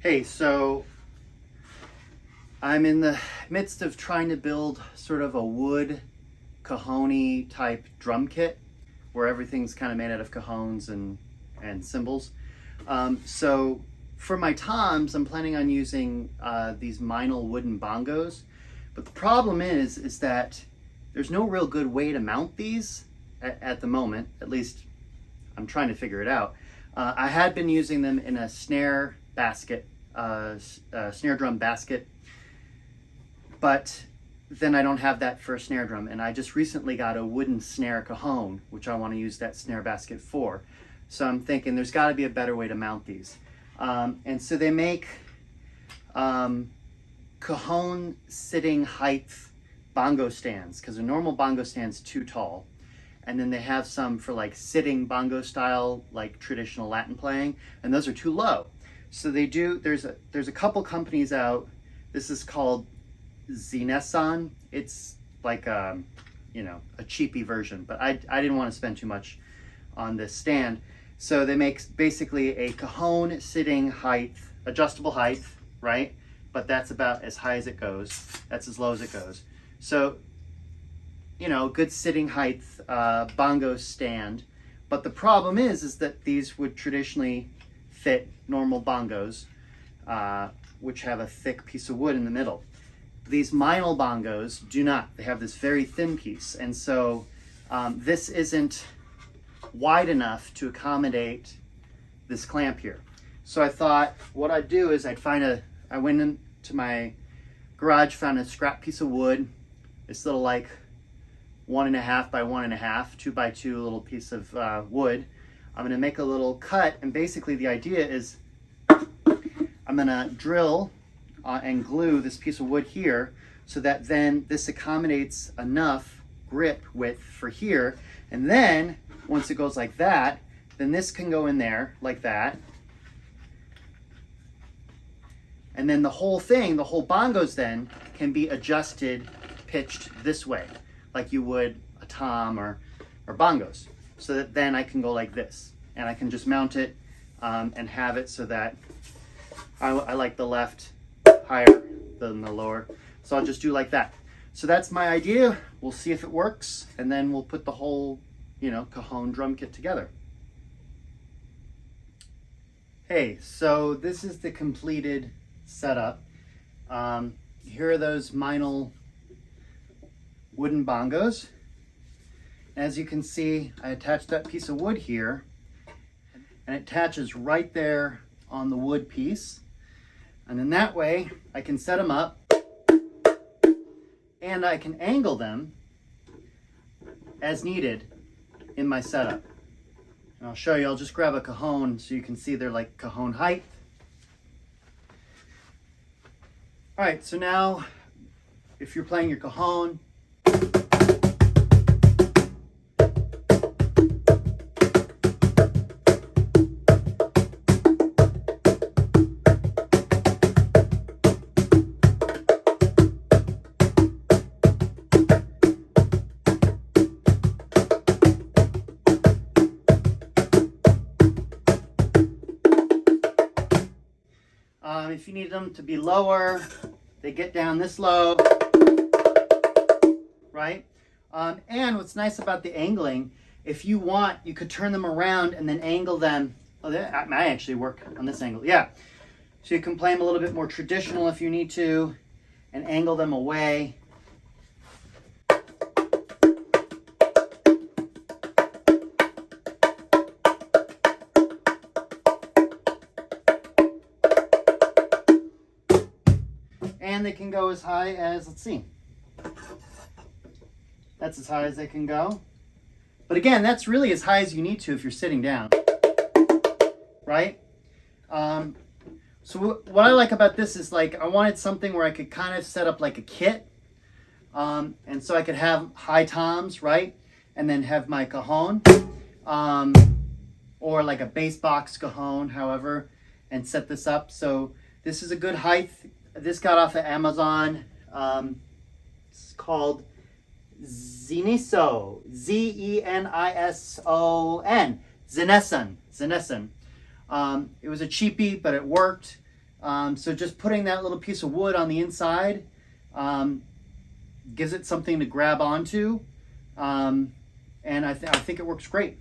Hey, so I'm in the midst of trying to build sort of a wood cajon type drum kit where everything's kind of made out of cajones and cymbals. So for my toms, I'm planning on using these Meinl wooden bongos. But the problem is that there's no real good way to mount these at the moment. At least I'm trying to figure it out. I had been using them in a snare basket, snare drum basket, but then I don't have that for a snare drum, and I just recently got a wooden snare cajon, which I want to use that snare basket for. So I'm thinking there's got to be a better way to mount these. And so they make cajon sitting height bongo stands, because a normal bongo stand's too tall. And then they have some for like sitting bongo style, like traditional Latin playing, and those are too low. So they do, there's a couple companies out. This is called Zinesan. It's like a cheapy version, but I didn't want to spend too much on this stand. So they make basically a cajon sitting height, adjustable height, right? But that's about as high as it goes. That's as low as it goes. So, good sitting height bongo stand. But the problem is that these would traditionally fit normal bongos, which have a thick piece of wood in the middle. These Meinl bongos do not. They have this very thin piece. And so this isn't wide enough to accommodate this clamp here. So I thought what I'd do is I went into my garage, found a scrap piece of wood, this little like 1.5 by 1.5, 2 by 2 little piece of wood. I'm gonna make a little cut, and basically the idea is I'm gonna drill and glue this piece of wood here so that then this accommodates enough grip width for here. And then once it goes like that, then this can go in there like that. And then the whole thing, the whole bongos then can be adjusted, pitched this way, like you would a tom or bongos. So that then I can go like this, and I can just mount it and have it so that I like the left higher than the lower. So I'll just do like that. So that's my idea. We'll see if it works, and then we'll put the whole, cajon drum kit together. Hey, so this is the completed setup. Here are those Meinl wooden bongos. As you can see, I attached that piece of wood here, and it attaches right there on the wood piece. And then that way I can set them up and I can angle them as needed in my setup. And I'll show you, I'll just grab a cajon so you can see they're like cajon height. All right, so now if you're playing your cajon, if you need them to be lower, they get down this low, right? And what's nice about the angling, if you want, you could turn them around and then angle them. Oh, that might actually work on this angle, yeah. So you can play them a little bit more traditional if you need to, and angle them away. And they can go as high as, let's see, that's as high as they can go. But again, that's really as high as you need to if you're sitting down, right? So what I like about this is, like, I wanted something where I could kind of set up like a kit. And so I could have high toms, right? And then have my cajon, or like a bass box cajon, however, and set this up. So this is a good height. This got off of Amazon. It's called Zenison, Zenison, Zinesan. It was a cheapie, but it worked. So just putting that little piece of wood on the inside gives it something to grab onto, and I think it works great.